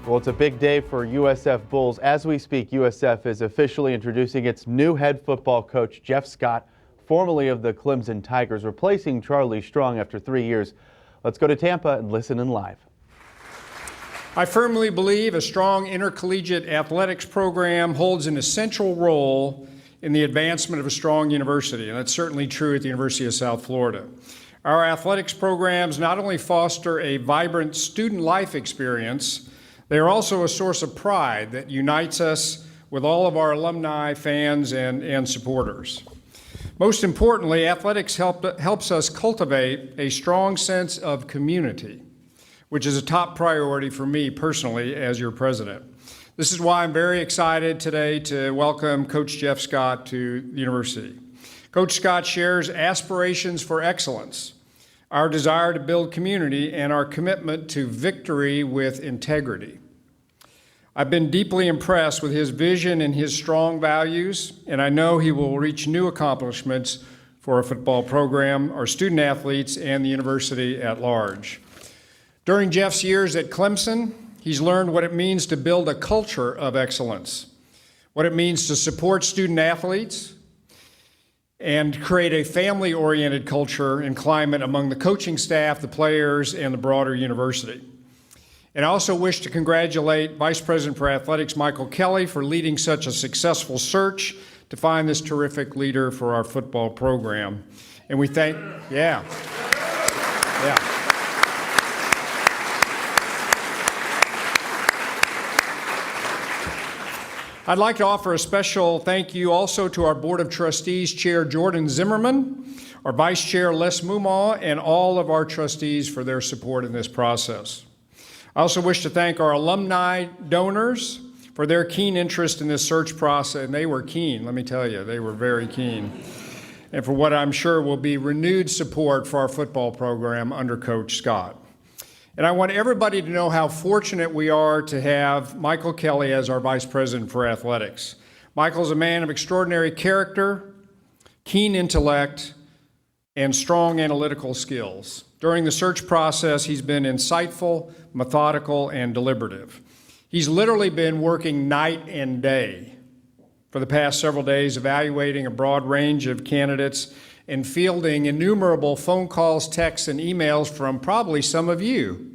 Well, it's a big day for USF Bulls. As we speak, USF is officially introducing its new head football coach, Jeff Scott, formerly of the Clemson Tigers, replacing Charlie Strong after 3 years. Let's go to Tampa and listen in live. I firmly believe a strong intercollegiate athletics program holds an essential role in the advancement of a strong university, and that's certainly true at the University of South Florida. Our athletics programs not only foster a vibrant student life experience, they are also a source of pride that unites us with all of our alumni, fans, and supporters. Most importantly, athletics helps us cultivate a strong sense of community, which is a top priority for me personally as your president. This is why I'm very excited today to welcome Coach Jeff Scott to the university. Coach Scott shares aspirations for excellence, our desire to build community, and our commitment to victory with integrity. I've been deeply impressed with his vision and his strong values, and I know he will reach new accomplishments for our football program, our student athletes, and the university at large. During Jeff's years at Clemson, he's learned what it means to build a culture of excellence, what it means to support student athletes, and create a family-oriented culture and climate among the coaching staff, the players, and the broader university. And I also wish to congratulate Vice President for Athletics Michael Kelly for leading such a successful search to find this terrific leader for our football program. And we thank, yeah. I'd like to offer a special thank you also to our Board of Trustees Chair Jordan Zimmerman, our Vice Chair Les Mumaw, and all of our trustees for their support in this process. I also wish to thank our alumni donors for their keen interest in this search process, and they were keen, let me tell you, they were very keen, and for what I'm sure will be renewed support for our football program under Coach Scott. And I want everybody to know how fortunate we are to have Michael Kelly as our Vice President for Athletics. Michael's a man of extraordinary character, keen intellect, and strong analytical skills. During the search process, he's been insightful, methodical, and deliberative. He's literally been working night and day for the past several days, evaluating a broad range of candidates and fielding innumerable phone calls, texts, and emails from probably some of you.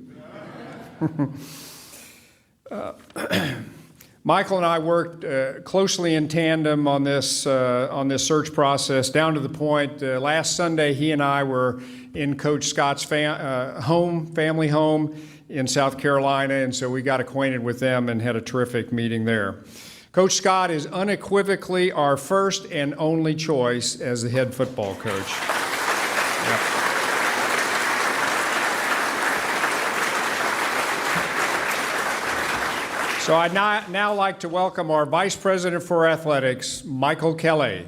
Michael and I worked closely in tandem on this search process, down to the point last Sunday he and I were in Coach Scott's family home in South Carolina, and so we got acquainted with them and had a terrific meeting there. Coach Scott is unequivocally our first and only choice as the head football coach. Yep. So I'd now like to welcome our Vice President for Athletics, Michael Kelly.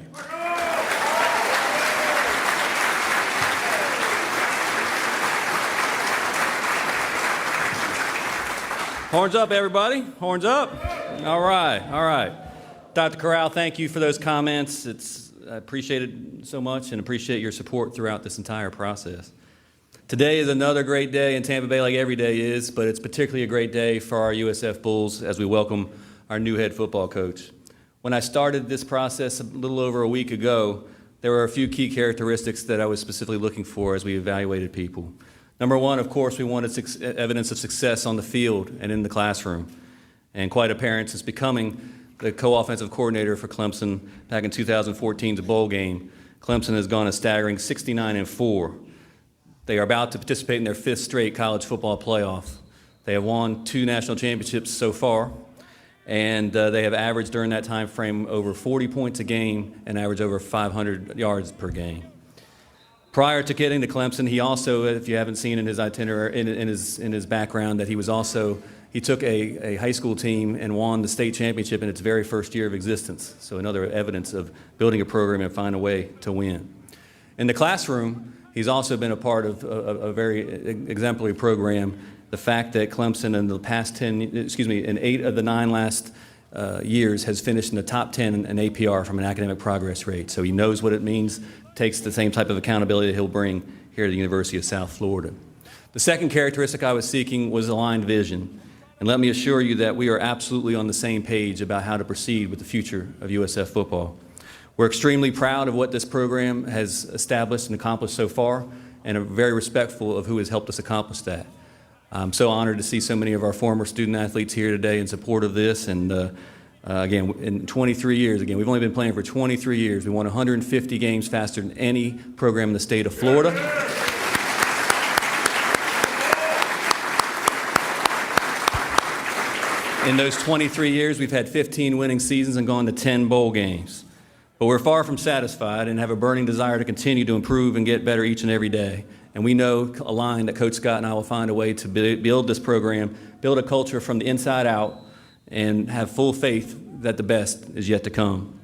Horns up, everybody. Horns up. All right. Dr. Corral, thank you for those comments. I appreciate it so much and appreciate your support throughout this entire process. Today is another great day in Tampa Bay, like every day is, but it's particularly a great day for our USF Bulls as we welcome our new head football coach. When I started this process a little over a week ago, there were a few key characteristics that I was specifically looking for as we evaluated people. Number one, of course, we wanted evidence of success on the field and in the classroom. And quite apparent since becoming the co-offensive coordinator for Clemson back in 2014's bowl game, Clemson has gone a staggering 69-4. They are about to participate in their 5th straight college football playoff. They have won 2 national championships so far, and they have averaged during that time frame over 40 points a game and averaged over 500 yards per game. Prior to getting to Clemson, he also, if you haven't seen in his itinerary, in his background, that he took a high school team and won the state championship in its very first year of existence. So another evidence of building a program and find a way to win. In the classroom, he's also been a part of a very exemplary program. The fact that Clemson in the past in 8 of the 9 last years has finished in the top 10 in APR from an academic progress rate. So he knows what it means, takes the same type of accountability that he'll bring here at the University of South Florida. The second characteristic I was seeking was aligned vision. And let me assure you that we are absolutely on the same page about how to proceed with the future of USF football. We're extremely proud of what this program has established and accomplished so far, and are very respectful of who has helped us accomplish that. I'm so honored to see so many of our former student athletes here today in support of this. And again, in 23 years, we've only been playing for 23 years. We won 150 games faster than any program in the state of Florida. In those 23 years, we've had 15 winning seasons and gone to 10 bowl games. But we're far from satisfied and have a burning desire to continue to improve and get better each and every day. And we know, aligned, that Coach Scott and I will find a way to build this program, build a culture from the inside out, and have full faith that the best is yet to come.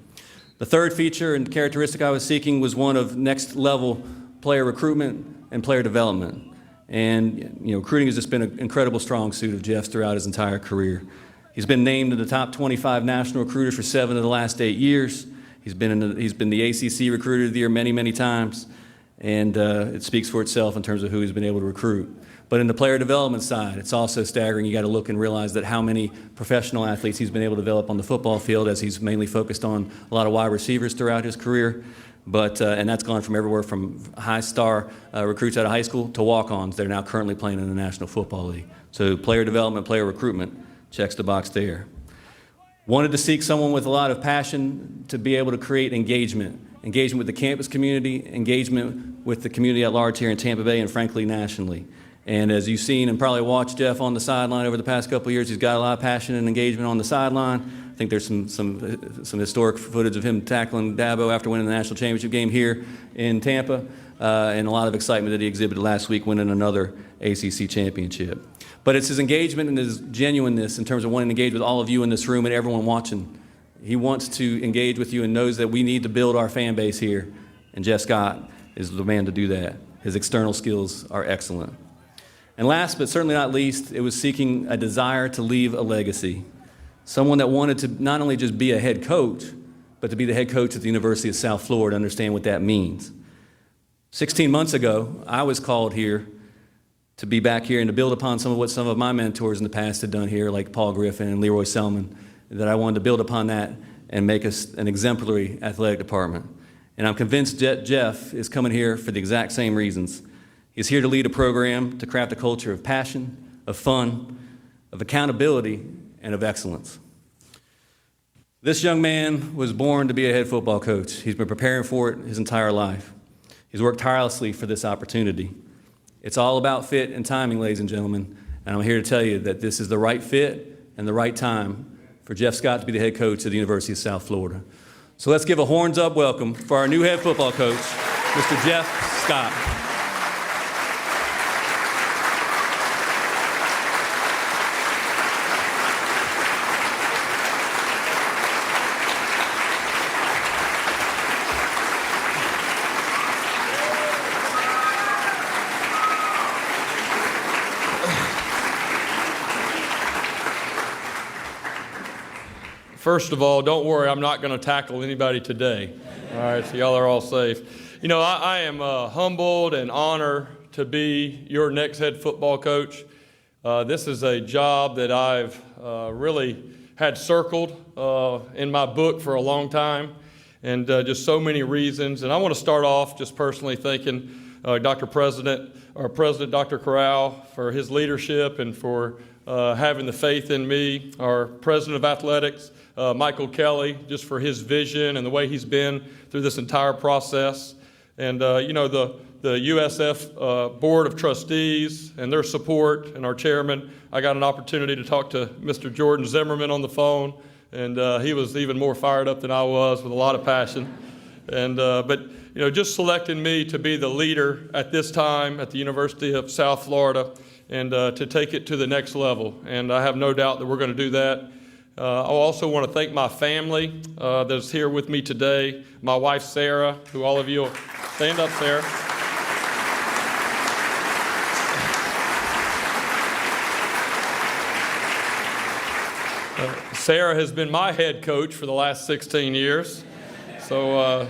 The third feature and characteristic I was seeking was one of next-level player recruitment and player development. And recruiting has just been an incredible strong suit of Jeff's throughout his entire career. He's been named in the top 25 national recruiters for 7 of the last 8 years. He's been the ACC Recruiter of the Year many, many times, and it speaks for itself in terms of who he's been able to recruit. But in the player development side, it's also staggering. You got to look and realize that how many professional athletes he's been able to develop on the football field, as he's mainly focused on a lot of wide receivers throughout his career. But and that's gone from everywhere from high-star recruits out of high school to walk-ons that are now currently playing in the National Football League. So player development, player recruitment checks the box there. Wanted to seek someone with a lot of passion to be able to create engagement with the campus community, engagement with the community at large here in Tampa Bay and frankly nationally. And as you've seen and probably watched Jeff on the sideline over the past couple of years, he's got a lot of passion and engagement on the sideline. I think there's some historic footage of him tackling Dabo after winning the national championship game here in Tampa, and a lot of excitement that he exhibited last week winning another ACC championship. But it's his engagement and his genuineness in terms of wanting to engage with all of you in this room and everyone watching. He wants to engage with you and knows that we need to build our fan base here, and Jeff Scott is the man to do that. His external skills are excellent. And last but certainly not least, it was seeking a desire to leave a legacy. Someone that wanted to not only just be a head coach, but to be the head coach at the University of South Florida, understand what that means. 16 months ago, I was called here to be back here and to build upon some of my mentors in the past had done here, like Paul Griffin and Leroy Selman, that I wanted to build upon that and make us an exemplary athletic department. And I'm convinced Jeff is coming here for the exact same reasons. He's here to lead a program to craft a culture of passion, of fun, of accountability, and of excellence. This young man was born to be a head football coach. He's been preparing for it his entire life. He's worked tirelessly for this opportunity. It's all about fit and timing, ladies and gentlemen, and I'm here to tell you that this is the right fit and the right time for Jeff Scott to be the head coach of the University of South Florida. So let's give a horns-up welcome for our new head football coach, Mr. Jeff Scott. First of all, don't worry, I'm not going to tackle anybody today. All right, so y'all are all safe. You know, I am humbled and honored to be your next head football coach. This is a job that I've really had circled in my book for a long time, and just so many reasons. And I want to start off just personally thanking President Dr. Corral for his leadership and for having the faith in me, our President of Athletics, Michael Kelly, just for his vision and the way he's been through this entire process. And, you know, the USF Board of Trustees and their support, and our chairman. I got an opportunity to talk to Mr. Jordan Zimmerman on the phone, and he was even more fired up than I was with a lot of passion. And, but, you know, just selecting me to be the leader at this time at the University of South Florida and to take it to the next level. And I have no doubt that we're going to do that. I also want to thank my family that's here with me today. My wife, Sarah, who all of you will stand up, Sarah. Sarah has been my head coach for the last 16 years. So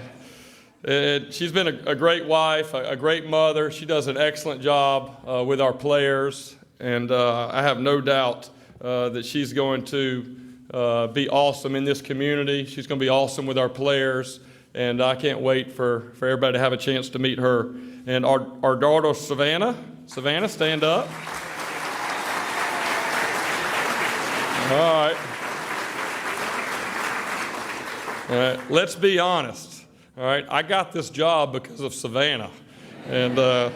she's been a great wife, a great mother. She does an excellent job with our players. And I have no doubt that she's going to be awesome in this community. She's going to be awesome with our players, and I can't wait for everybody to have a chance to meet her. And our daughter, Savannah, stand up. All right. Let's be honest. All right, I got this job because of Savannah, and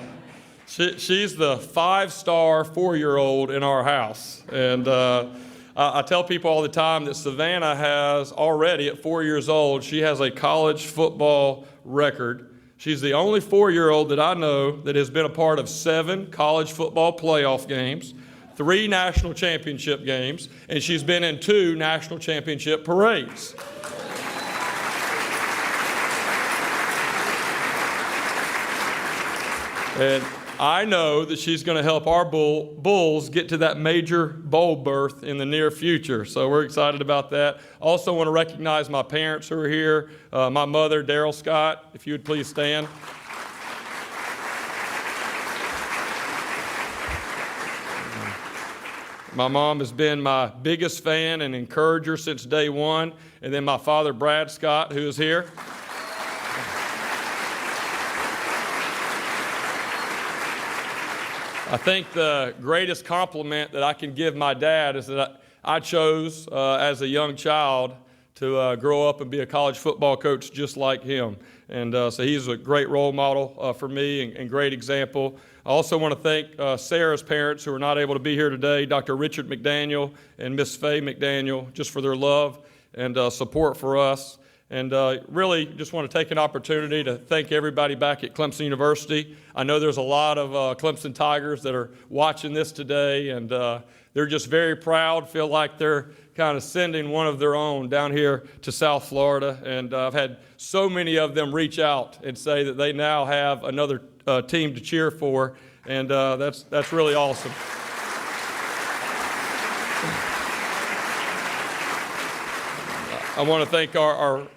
she's the 5-star 4-year-old in our house. And I tell people all the time that Savannah has already, at 4 years old, she has a college football record. She's the only 4-year-old that I know that has been a part of 7 college football playoff games, 3 national championship games, and she's been in 2 national championship parades. And I know that she's going to help our Bulls get to that major bowl berth in the near future. So we're excited about that. Also want to recognize my parents who are here. My mother, Daryl Scott, if you would please stand. My mom has been my biggest fan and encourager since day one. And then my father, Brad Scott, who is here. I think the greatest compliment that I can give my dad is that I chose as a young child to grow up and be a college football coach just like him. And so he's a great role model for me and great example. I also want to thank Sarah's parents who are not able to be here today, Dr. Richard McDaniel and Miss Faye McDaniel, just for their love and support for us. And really just want to take an opportunity to thank everybody back at Clemson University. I know there's a lot of Clemson Tigers that are watching this today, and they're just very proud, feel like they're kind of sending one of their own down here to South Florida. And I've had so many of them reach out and say that they now have another team to cheer for, and that's really awesome. I want to thank our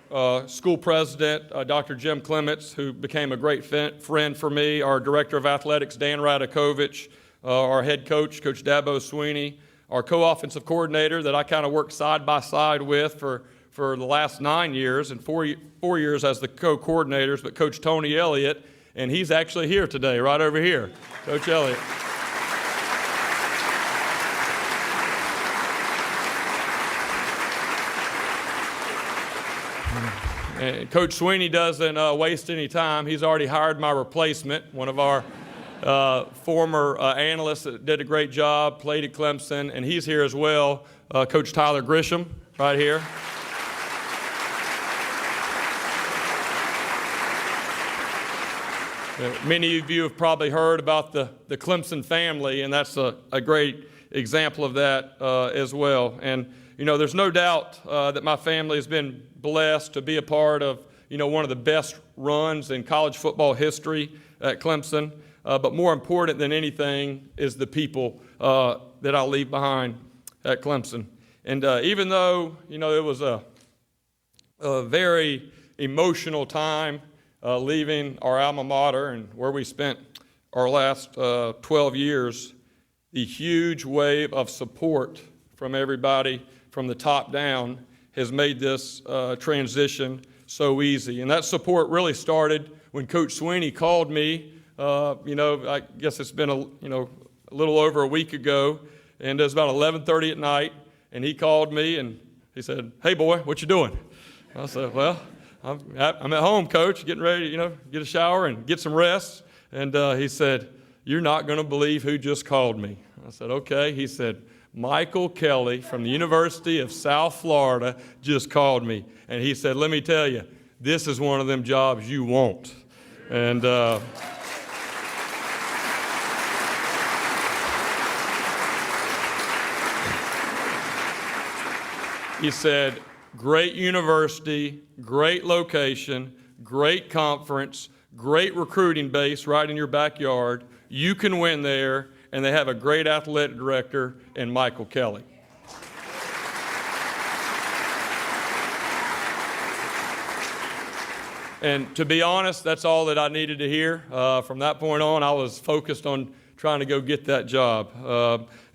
school president, Dr. Jim Clements, who became a great friend for me, our director of athletics, Dan Radakovich, our head coach, Coach Dabo Sweeney, our co-offensive coordinator that I kind of worked side by side with for the last 9 years and 4 years as the co-coordinators, but Coach Tony Elliott, and he's actually here today, right over here, Coach Elliott. And Coach Sweeney doesn't waste any time. He's already hired my replacement, one of our former analysts that did a great job, played at Clemson, and he's here as well, Coach Tyler Grisham, right here. Many of you have probably heard about the Clemson family, and that's a great example of that as well. And you know, there's no doubt that my family has been blessed to be a part of, you know, one of the best runs in college football history at Clemson. But more important than anything is the people that I'll leave behind at Clemson. And even though, you know, it was a very emotional time leaving our alma mater and where we spent our last 12 years, the huge wave of support from everybody from the top down has made this transition so easy. And that support really started when Coach Sweeney called me. You know, I guess it's been a little over a week ago, and it was about 11:30 at night, and he called me and he said, "Hey boy, what you doing?" I said, "Well, I'm at home, Coach, getting ready to, get a shower and get some rest." And he said, "You're not going to believe who just called me." I said, "Okay." He said, "Michael Kelly from the University of South Florida just called me." And he said, "Let me tell you, this is one of them jobs you want." And he said, "Great university, great location, great conference, great recruiting base right in your backyard. You can win there. And they have a great athletic director in Michael Kelly." And to be honest, that's all that I needed to hear. From that point on, I was focused on trying to go get that job.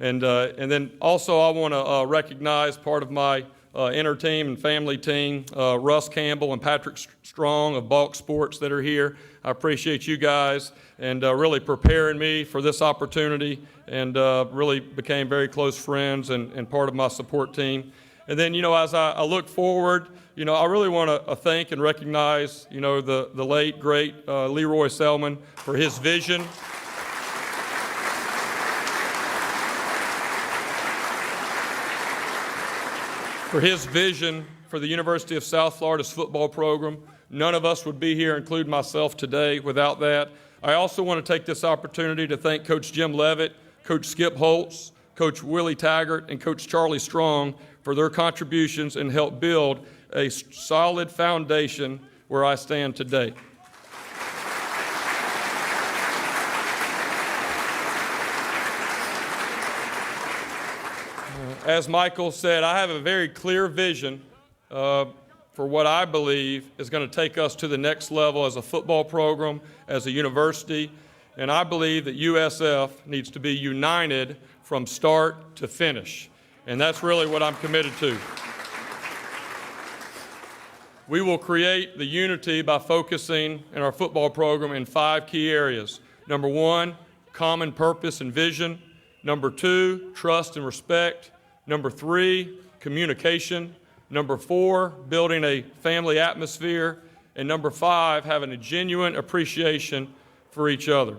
And then also I want to recognize part of my inner team and family team, Russ Campbell and Patrick Strong of Balk Sports that are here. I appreciate you guys and really preparing me for this opportunity, and really became very close friends and part of my support team. And then, as I look forward, I really want to thank and recognize, the late, great Leroy Selman for his vision. For his vision for the University of South Florida's football program. None of us would be here, including myself today, without that. I also want to take this opportunity to thank Coach Jim Levitt, Coach Skip Holtz, Coach Willie Taggart, and Coach Charlie Strong for their contributions and help build a solid foundation where I stand today. As Michael said, I have a very clear vision for what I believe is going to take us to the next level as a football program, as a university, and I believe that USF needs to be united from start to finish, and that's really what I'm committed to. We will create the unity by focusing in our football program in 5 key areas. Number 1, common purpose and vision. Number 2, trust and respect. Number 3, communication. Number 4, building a family atmosphere. And number 5, having a genuine appreciation for each other.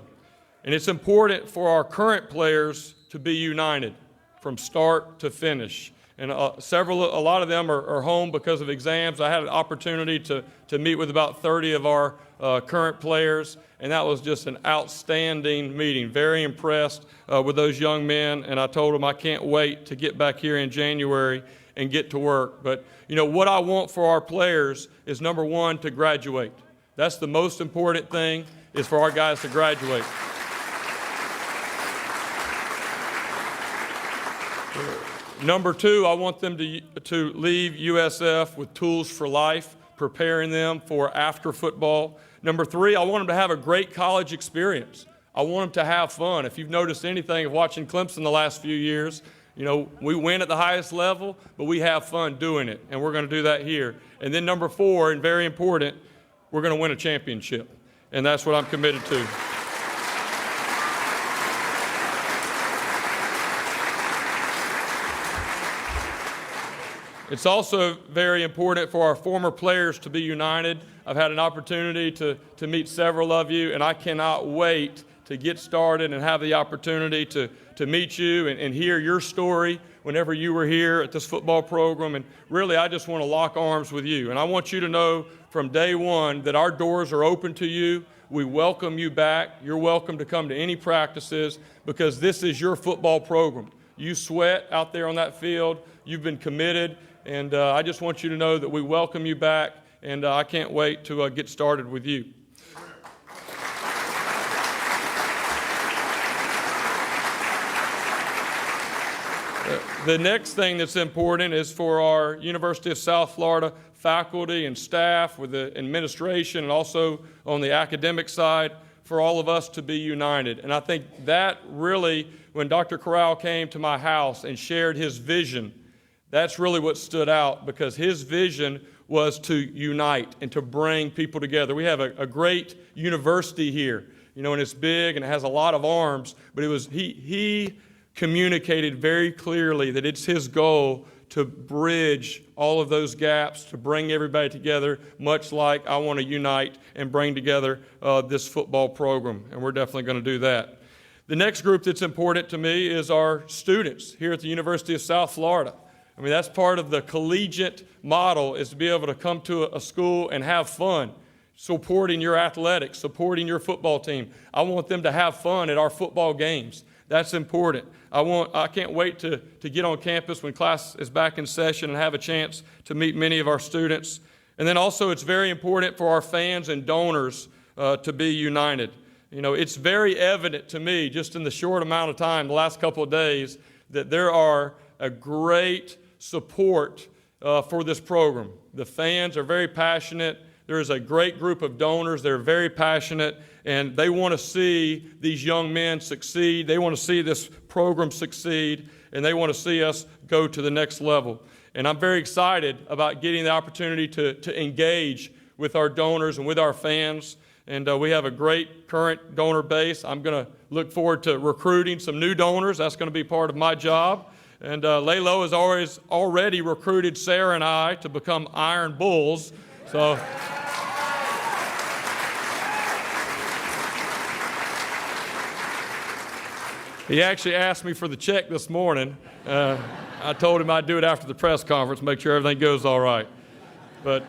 And it's important for our current players to be united from start to finish. And a lot of them are home because of exams. I had an opportunity to meet with about 30 of our current players, and that was just an outstanding meeting. Very impressed with those young men, and I told them I can't wait to get back here in January and get to work. But, what I want for our players is, number 1, to graduate. That's the most important thing, is for our guys to graduate. Number 2, I want them to leave USF with tools for life, preparing them for after football. Number 3, I want them to have a great college experience. I want them to have fun. If you've noticed anything of watching Clemson the last few years, we win at the highest level, but we have fun doing it, and we're going to do that here. And then number 4, and very important, we're going to win a championship, and that's what I'm committed to. It's also very important for our former players to be united. I've had an opportunity to meet several of you, and I cannot wait to get started and have the opportunity to meet you and hear your story whenever you were here at this football program. And really, I just want to lock arms with you. And I want you to know from day one that our doors are open to you. We welcome you back. You're welcome to come to any practices because this is your football program. You sweat out there on that field. You've been committed. And I just want you to know that we welcome you back, and I can't wait to get started with you. The next thing that's important is for our University of South Florida faculty and staff with the administration and also on the academic side, for all of us to be united. And I think that really, when Dr. Corral came to my house and shared his vision, that's really what stood out, because his vision was to unite and to bring people together. We have a great university here, and it's big and it has a lot of arms, but he communicated very clearly that it's his goal to bridge all of those gaps, to bring everybody together, much like I want to unite and bring together this football program, and we're definitely going to do that. The next group that's important to me is our students here at the University of South Florida. I mean, that's part of the collegiate model, is to be able to come to a school and have fun, supporting your athletics, supporting your football team. I want them to have fun at our football games. That's important. I can't wait to get on campus when class is back in session and have a chance to meet many of our students. And then also, it's very important for our fans and donors to be united. It's very evident to me, just in the short amount of time, the last couple of days, that there are a great support for this program. The fans are very passionate. There is a great group of donors that are very passionate, and they want to see these young men succeed. They want to see this program succeed, and they want to see us go to the next level. And I'm very excited about getting the opportunity to engage with our donors and with our fans. And we have a great current donor base. I'm going to look forward to recruiting some new donors. That's going to be part of my job. And Lalo has already recruited Sarah and I to become Iron Bulls. So he actually asked me for the check this morning. I told him I'd do it after the press conference, make sure everything goes all right. But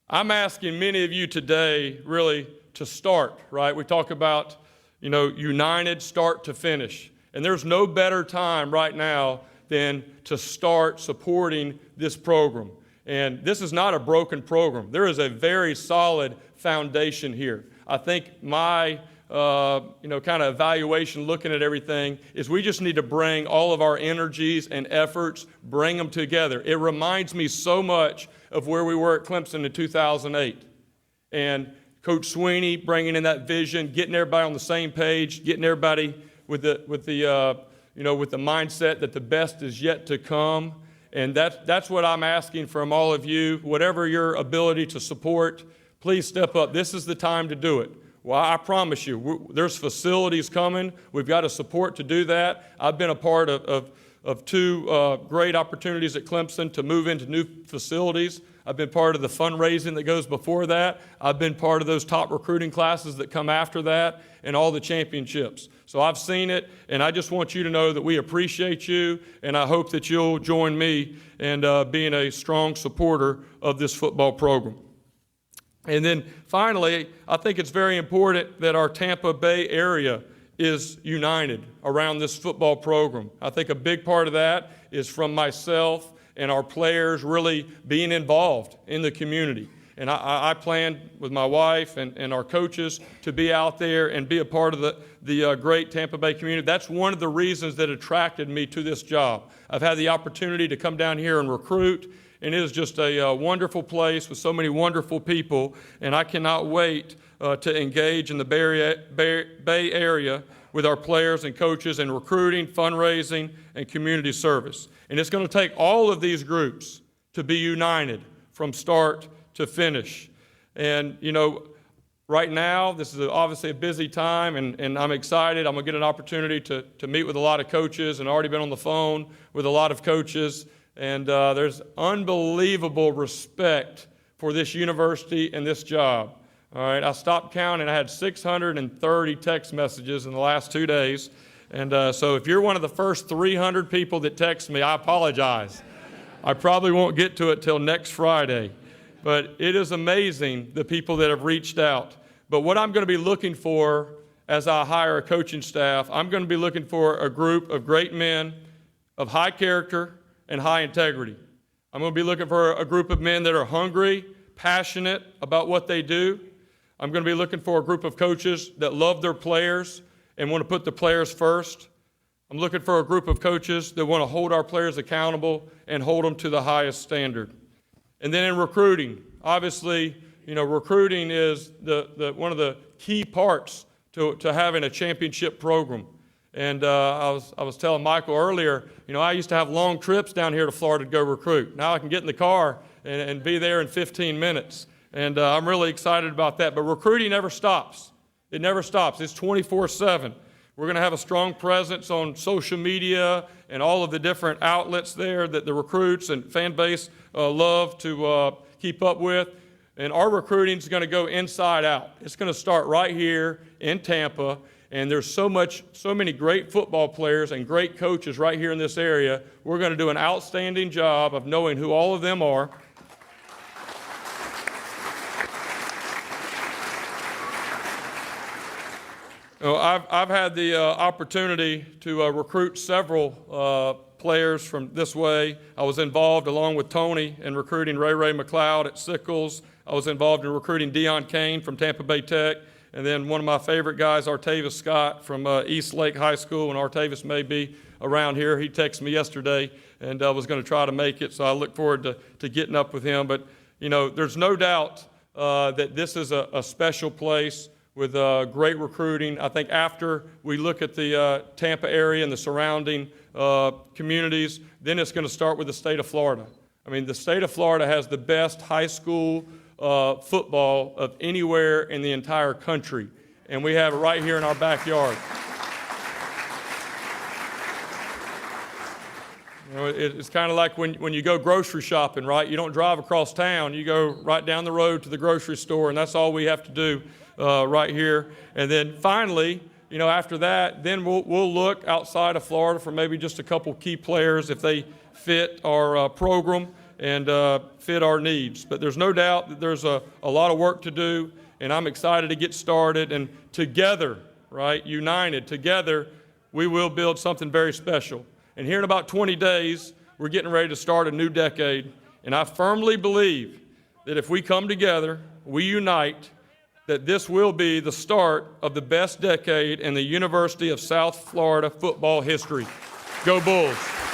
I'm asking many of you today really to start, right? We talk about, united, start to finish. And there's no better time right now than to start supporting this program. And this is not a broken program. There is a very solid foundation here. I think my kind of evaluation, looking at everything, is we just need to bring all of our energies and efforts, bring them together. It reminds me so much of where we were at Clemson in 2008. And Coach Sweeney bringing in that vision, getting everybody on the same page, getting everybody with the mindset that the best is yet to come. And that's what I'm asking from all of you. Whatever your ability to support, please step up. This is the time to do it. Well, I promise you, there's facilities coming. We've got a support to do that. I've been a part of two great opportunities at Clemson to move into new facilities. I've been part of the fundraising that goes before that. I've been part of those top recruiting classes that come after that and all the championships. So I've seen it, and I just want you to know that we appreciate you, and I hope that you'll join me in being a strong supporter of this football program. And then finally, I think it's very important that our Tampa Bay area is united around this football program. I think a big part of that is from myself and our players really being involved in the community. And I plan with my wife and our coaches to be out there and be a part of the great Tampa Bay community. That's one of the reasons that attracted me to this job. I've had the opportunity to come down here and recruit, and it is just a wonderful place with so many wonderful people, and I cannot wait to engage in the Bay Area with our players and coaches in recruiting, fundraising, and community service. And it's going to take all of these groups to be united from start to finish. And, right now, this is obviously a busy time, and I'm excited. I'm going to get an opportunity to meet with a lot of coaches, and already been on the phone with a lot of coaches. And there's unbelievable respect for this university and this job. All right, I stopped counting. I had 630 text messages in the last 2 days. And so if you're one of the first 300 people that text me, I apologize. I probably won't get to it till next Friday. But it is amazing the people that have reached out. But what I'm going to be looking for as I hire a coaching staff, I'm going to be looking for a group of great men of high character and high integrity. I'm going to be looking for a group of men that are hungry, passionate about what they do. I'm going to be looking for a group of coaches that love their players and want to put the players first. I'm looking for a group of coaches that want to hold our players accountable and hold them to the highest standard. And then in recruiting, obviously, recruiting is one of the key parts to having a championship program. And I was telling Michael earlier, I used to have long trips down here to Florida to go recruit. Now I can get in the car and be there in 15 minutes. And I'm really excited about that. But recruiting never stops. It never stops. It's 24/7. We're going to have a strong presence on social media and all of the different outlets there that the recruits and fan base love to keep up with. And our recruiting is going to go inside out. It's going to start right here in Tampa. And there's so many great football players and great coaches right here in this area. We're going to do an outstanding job of knowing who all of them are. I've had the opportunity to recruit several players from this way. I was involved, along with Tony, in recruiting Ray McLeod at Sickles. I was involved in recruiting Deion Kane from Tampa Bay Tech. And then one of my favorite guys, Artavis Scott from East Lake High School, and Artavis may be around here. He texted me yesterday and was going to try to make it, so I look forward to getting up with him. But, there's no doubt that this is a special place with great recruiting. I think after we look at the Tampa area and the surrounding communities, then it's going to start with the state of Florida. I mean, the state of Florida has the best high school football of anywhere in the entire country, and we have it right here in our backyard. You know, it's kind of like when you go grocery shopping, right? You don't drive across town. You go right down the road to the grocery store, and that's all we have to do right here. And then finally, you know, after that, then we'll look outside of Florida for maybe just a couple key players if they fit our program and fit our needs. But there's no doubt that there's a lot of work to do, and I'm excited to get started. And together, right, united, together, we will build something very special. And here in about 20 days, we're getting ready to start a new decade. And I firmly believe that if we come together, we unite, that this will be the start of the best decade in the University of South Florida football history. Go Bulls.